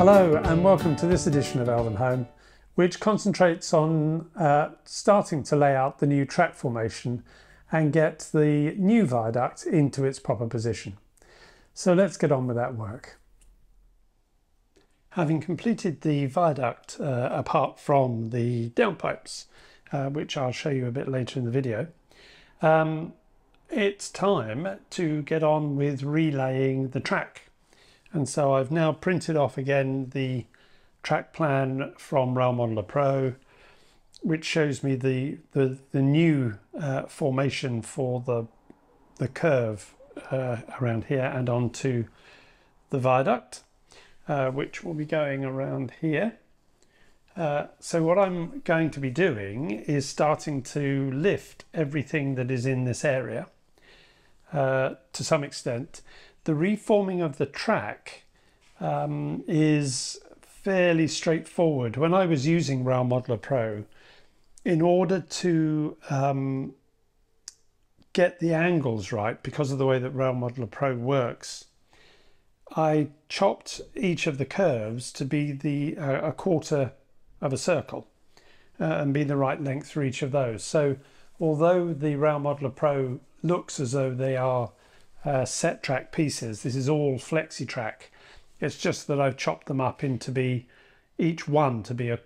Hello and welcome to this edition of Elvenhome, which concentrates on starting to lay out the new track formation and get the new viaduct into its proper position. So let's get on with that work. Having completed the viaduct apart from the downpipes, which I'll show you a bit later in the video, it's time to get on with relaying the track. And so I've now printed off again the track plan from Modelu Pro, which shows me the new formation for the curve around here and onto the viaduct, which will be going around here. So what I'm going to be doing is starting to lift everything that is in this area to some extent. The reforming of the track is fairly straightforward. When I was using Modelu Pro, in order to get the angles right, because of the way that Modelu Pro works, I chopped each of the curves to be a quarter of a circle and be the right length for each of those. So although the Modelu Pro looks as though they are set track pieces, this is all flexi track. It's just that I've chopped them up into each one to be an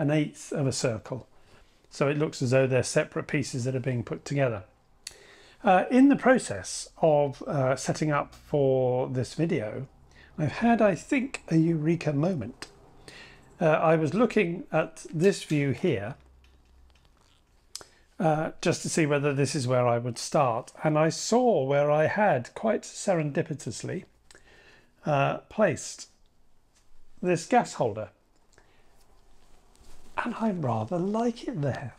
eighth of a circle. So it looks as though they're separate pieces that are being put together. In the process of setting up for this video, I've had, I think, a eureka moment. I was looking at this view here, just to see whether this is where I would start, and I saw where I had quite serendipitously placed this gas holder, and I rather like it there.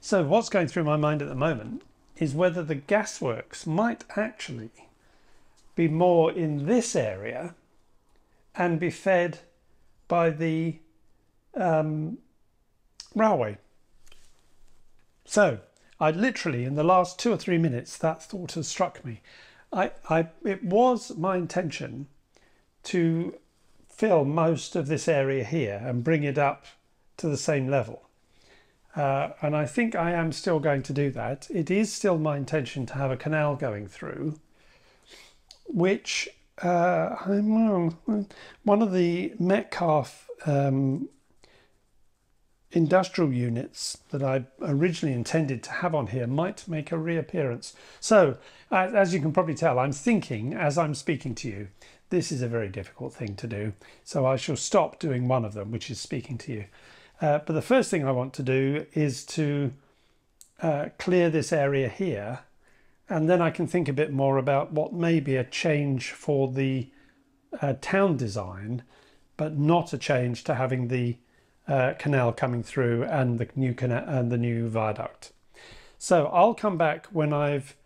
So what's going through my mind at the moment is whether the gasworks might actually be more in this area and be fed by the railway. So I literally, in the last 2 or 3 minutes, that thought has struck me. It was my intention to fill most of this area here and bring it up to the same level. And I think I am still going to do that. It is still my intention to have a canal going through, which one of the Metcalfe industrial units that I originally intended to have on here might make a reappearance. So as you can probably tell, I'm thinking as I'm speaking to you, this is a very difficult thing to do. So I shall stop doing one of them, which is speaking to you. But the first thing I want to do is to clear this area here, and then I can think a bit more about what may be a change for the town design, but not a change to having the canal coming through and the new canal and the new viaduct. So I'll come back when I've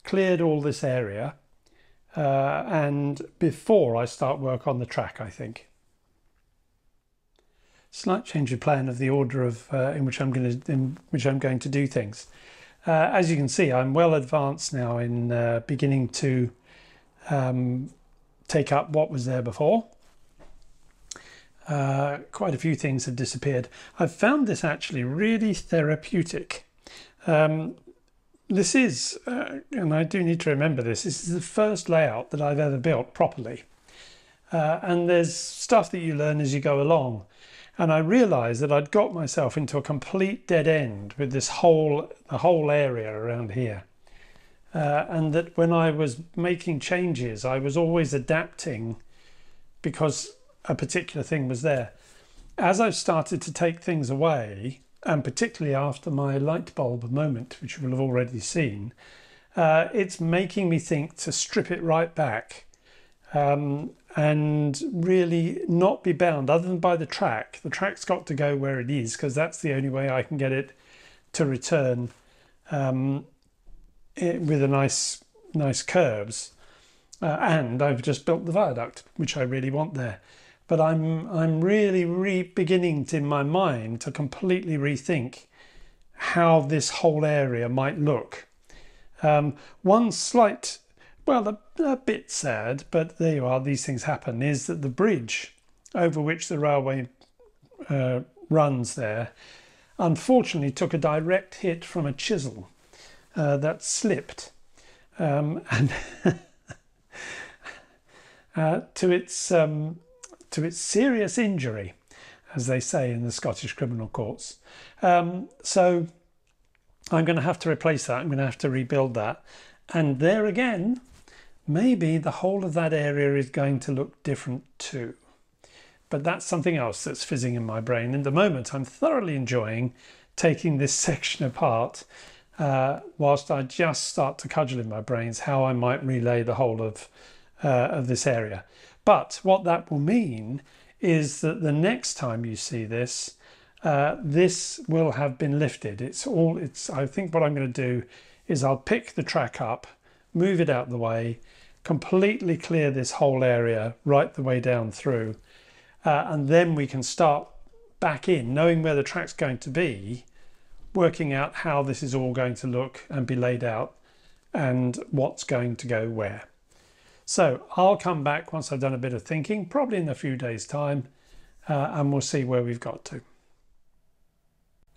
cleared all this area and before I start work on the track, I think. Slight change of plan of the order of in which I'm going to do things. As you can see, I'm well advanced now in beginning to take up what was there before. Quite a few things have disappeared. I've found this actually really therapeutic. This is, and I do need to remember this is the first layout that I've ever built properly. And there's stuff that you learn as you go along. And I realised that I'd got myself into a complete dead end with the whole area around here. And that when I was making changes, I was always adapting because a particular thing was there. As I've started to take things away, and particularly after my light bulb moment, which you will have already seen, it's making me think to strip it right back and really not be bound other than by the track. The track's got to go where it is because that's the only way I can get it to return with a nice curves. And I've just built the viaduct, which I really want there. But I'm really beginning to, in my mind, to completely rethink how this whole area might look. One slight, well, a bit sad, but there you are, these things happen, is that the bridge over which the railway runs there unfortunately took a direct hit from a chisel that slipped and to its serious injury, as they say in the Scottish criminal courts. So I'm going to have to replace that. I'm going to have to rebuild that. And there again, maybe the whole of that area is going to look different too. But that's something else that's fizzing in my brain. In the moment, I'm thoroughly enjoying taking this section apart whilst I just start to cudgel in my brains how I might relay the whole of this area. But what that will mean is that the next time you see this, this will have been lifted. I think what I'm going to do is I'll pick the track up, move it out the way, completely clear this whole area right the way down through, and then we can start back in, knowing where the track's going to be, working out how this is all going to look and be laid out and what's going to go where. So I'll come back once I've done a bit of thinking, probably in a few days' time, and we'll see where we've got to.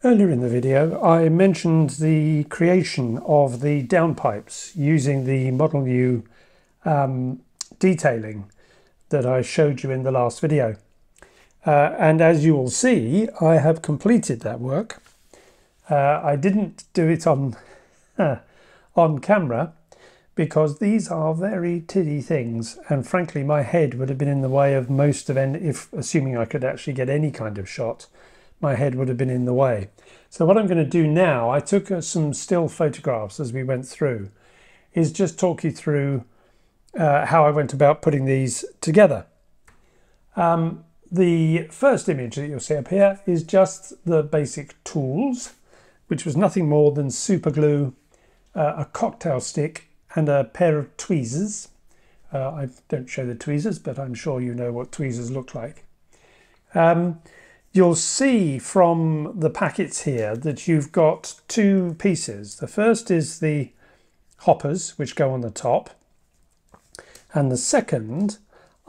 Earlier in the video, I mentioned the creation of the downpipes using the Modelu detailing that I showed you in the last video. And as you will see, I have completed that work. I didn't do it on camera because these are very tiddy things, and frankly my head would have been in the way of most of any, if assuming I could actually get any kind of shot, my head would have been in the way. So what I'm going to do now, I took some still photographs as we went through, is just talk you through how I went about putting these together. The first image that you'll see up here is just the basic tools, which was nothing more than super glue, a cocktail stick and a pair of tweezers. I don't show the tweezers, but I'm sure you know what tweezers look like. You'll see from the packets here that you've got two pieces. The first is the hoppers, which go on the top, and the second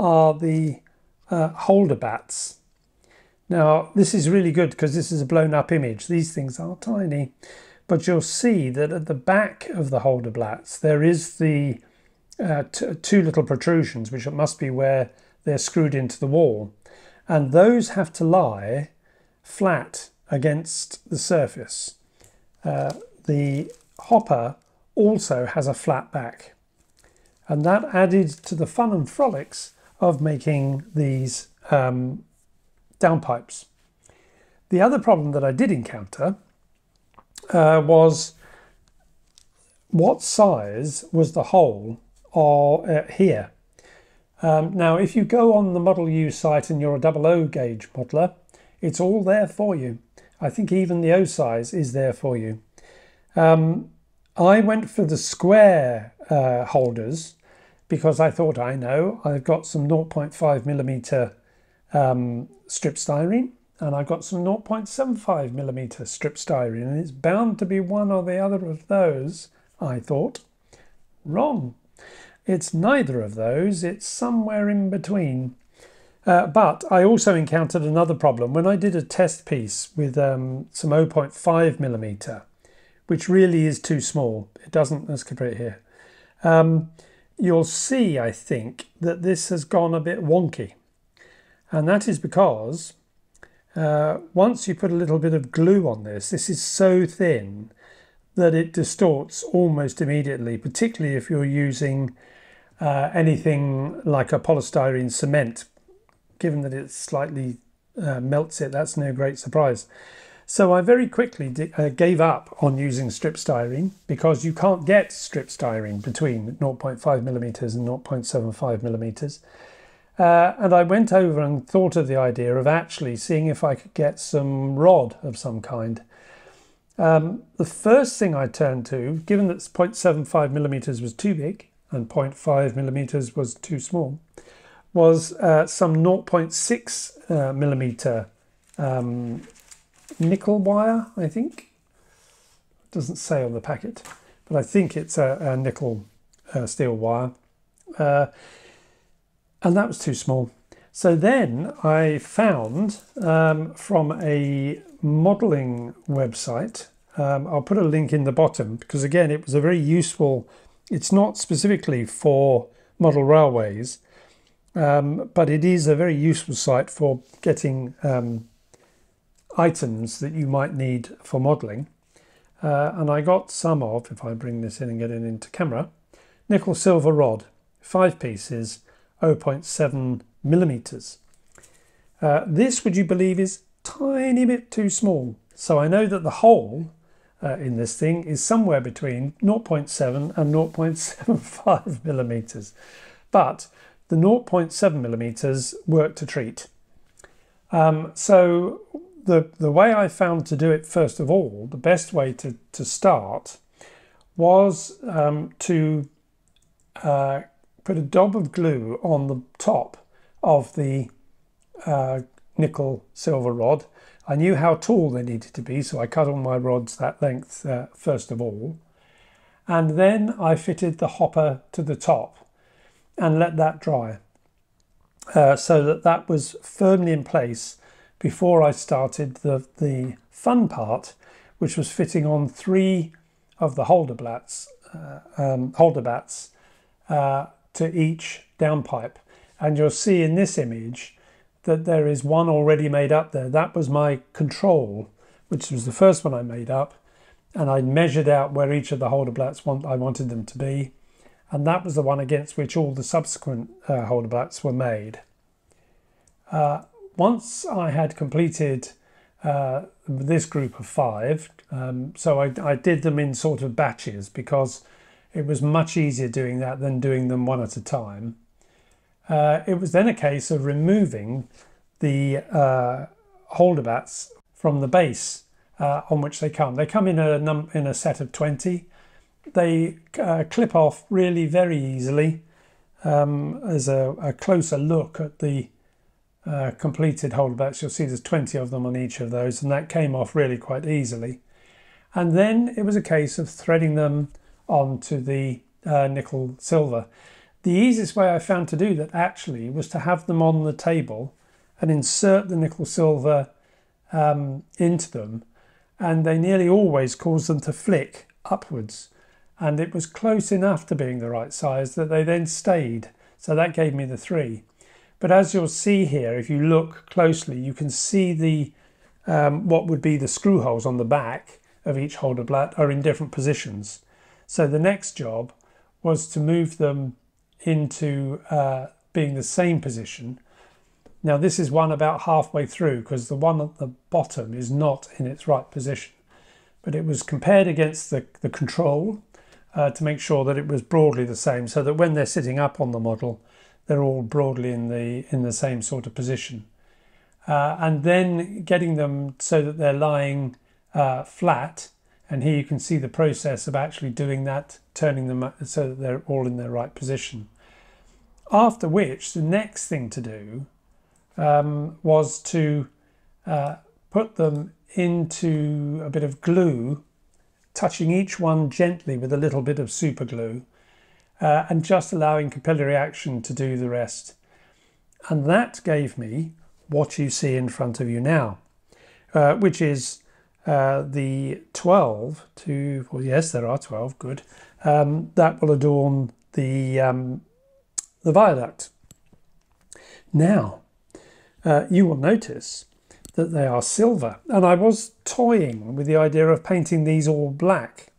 are the holder bats. Now this is really good because this is a blown up image. These things are tiny, but you'll see that at the back of the holder bats there is the two little protrusions, which must be where they're screwed into the wall, and those have to lie flat against the surface. The hopper also has a flat back, and that added to the fun and frolics of making these downpipes. The other problem that I did encounter was what size was the hole here. Now if you go on the Modelu site and you're a 00 gauge modeler, it's all there for you. I think even the O size is there for you. I went for the square holders because I thought, I've got some 0.5mm strip styrene, and I've got some 0.75mm strip styrene, and it's bound to be one or the other of those, I thought. Wrong. It's neither of those, it's somewhere in between. But I also encountered another problem when I did a test piece with some 0.5mm, which really is too small. It doesn't, let's put it here. You'll see, I think, that this has gone a bit wonky. And that is because once you put a little bit of glue on this is so thin that it distorts almost immediately, particularly if you're using anything like a polystyrene cement. Given that it slightly melts it, that's no great surprise. So I very quickly gave up on using strip styrene, because you can't get strip styrene between 0.5mm and 0.75mm. And I went over and thought of the idea of actually seeing if I could get some rod of some kind. The first thing I turned to, given that 0.75mm was too big and 0.5mm was too small, was some 0.6mm nickel wire, I think. It doesn't say on the packet, but I think it's a nickel steel wire. and that was too small. So then I found from a modelling website, I'll put a link in the bottom, because again it was a very useful, it's not specifically for model railways, but it is a very useful site for getting items that you might need for modelling. And I got some of, if I bring this in and get it into camera, nickel silver rod, 5 pieces, 0.7 millimeters. This, would you believe, is tiny bit too small. So I know that the hole in this thing is somewhere between 0.7 and 0.75 millimeters. But the 0.7 millimeters worked a treat. So the way I found to do it, first of all, the best way to start was to put a dab of glue on the top of the nickel silver rod. I knew how tall they needed to be, so I cut all my rods that length first of all. And then I fitted the hopper to the top and let that dry, so that was firmly in place before I started the fun part, which was fitting on 3 of the holder bats to each downpipe. And you'll see in this image that there is one already made up there. That was my control, which was the first one I made up, and I measured out where each of the holder blats I wanted them to be, and that was the one against which all the subsequent holder blats were made. Once I had completed this group of 5, so I did them in sort of batches, because it was much easier doing that than doing them one at a time. It was then a case of removing the holder bats from the base on which they come. They come in a set of 20. They clip off really very easily. As a closer look at the completed holder bats, you'll see there's 20 of them on each of those, and that came off really quite easily. And then it was a case of threading them onto the nickel silver. The easiest way I found to do that actually was to have them on the table and insert the nickel silver into them, and they nearly always caused them to flick upwards, and it was close enough to being the right size that they then stayed. So that gave me the 3. But as you'll see here, if you look closely, you can see the what would be the screw holes on the back of each holder blat are in different positions. So the next job was to move them into being the same position. Now this is one about halfway through, because the one at the bottom is not in its right position, but it was compared against the control to make sure that it was broadly the same, so that when they're sitting up on the model, they're all broadly in the same sort of position. And then getting them so that they're lying flat, and here you can see the process of actually doing that, turning them so that they're all in their right position. After which, the next thing to do was to put them into a bit of glue, touching each one gently with a little bit of super glue, and just allowing capillary action to do the rest. And that gave me what you see in front of you now, which is the 12 to, well, yes, there are 12, good, that will adorn the viaduct. Now, you will notice that they are silver, and I was toying with the idea of painting these all black,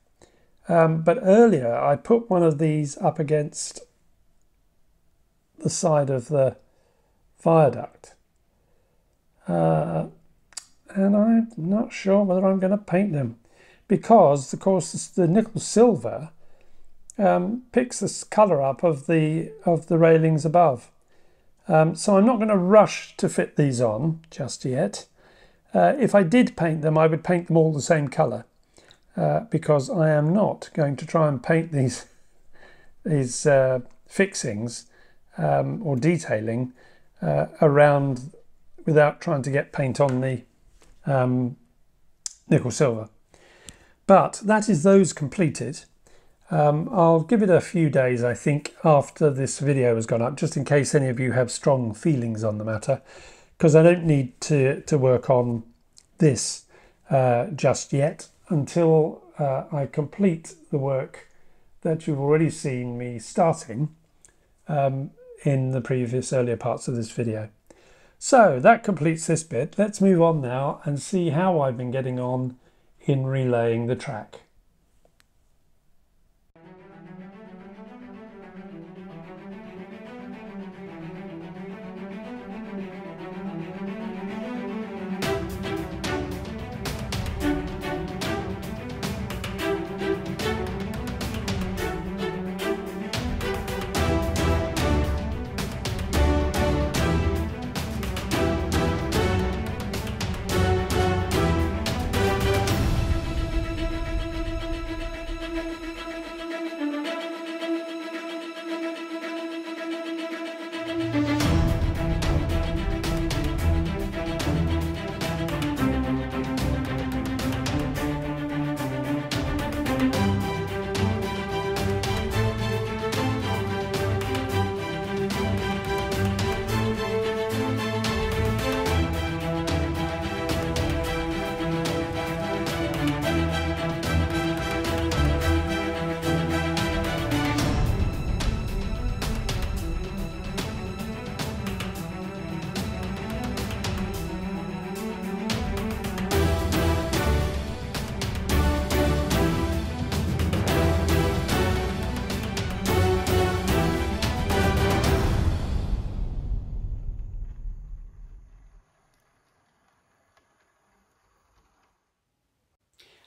but earlier I put one of these up against the side of the viaduct, and I'm not sure whether I'm going to paint them, because of course the nickel silver picks the colour up of the railings above. So I'm not going to rush to fit these on just yet. If I did paint them, I would paint them all the same colour, because I am not going to try and paint these fixings or detailing around without trying to get paint on the nickel silver. But that is those completed. I'll give it a few days, I think, after this video has gone up, just in case any of you have strong feelings on the matter, because I don't need to work on this just yet until I complete the work that you've already seen me starting in the previous earlier parts of this video. So that completes this bit. Let's move on now and see how I've been getting on in relaying the track.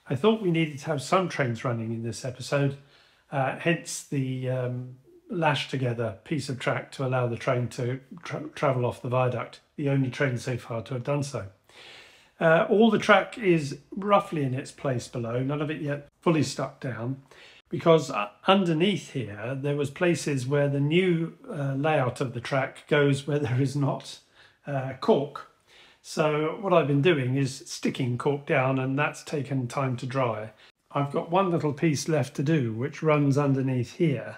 I thought we needed to have some trains running in this episode, hence the lashed together piece of track to allow the train to travel off the viaduct, the only train so far to have done so. All the track is roughly in its place below, none of it yet fully stuck down, because underneath here there was places where the new layout of the track goes where there is not cork. So what I've been doing is sticking cork down, and that's taken time to dry. I've got one little piece left to do which runs underneath here,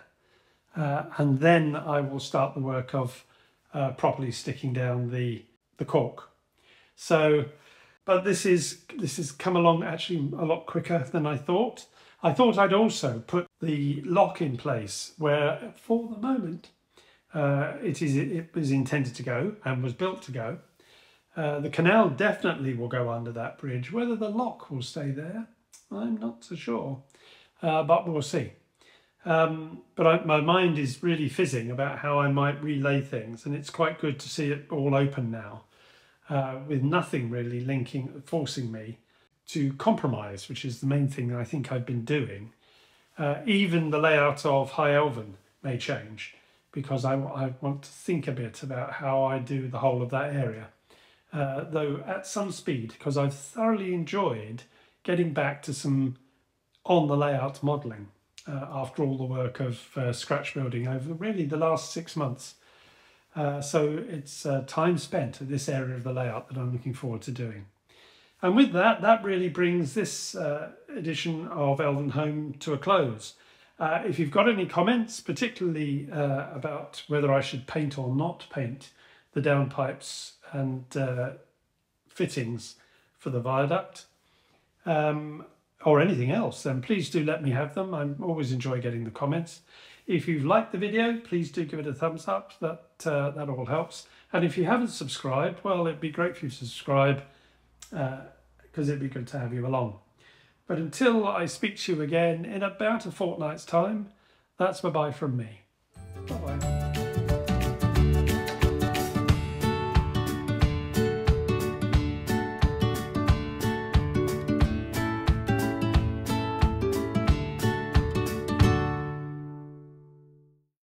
and then I will start the work of properly sticking down the cork. So, but this is come along actually a lot quicker than I thought. I thought I'd also put the lock in place where for the moment it was intended to go and was built to go. The canal definitely will go under that bridge. Whether the lock will stay there, I'm not so sure, but we'll see. But my mind is really fizzing about how I might relay things, and it's quite good to see it all open now, with nothing really forcing me to compromise, which is the main thing I think I've been doing. Even the layout of High Elven may change, because I want to think a bit about how I do the whole of that area. Though at some speed, because I've thoroughly enjoyed getting back to some on the layout modelling after all the work of scratch building over really the last 6 months. So it's time spent at this area of the layout that I'm looking forward to doing. And with that, that really brings this edition of Elvenhome to a close. If you've got any comments, particularly about whether I should paint or not paint the downpipes and fittings for the viaduct, or anything else, then please do let me have them. I always enjoy getting the comments. If you've liked the video, please do give it a thumbs up. That all helps. And if you haven't subscribed, well, it'd be great for you to subscribe, because it'd be good to have you along. But until I speak to you again in about a fortnight's time, that's bye-bye from me. Bye-bye.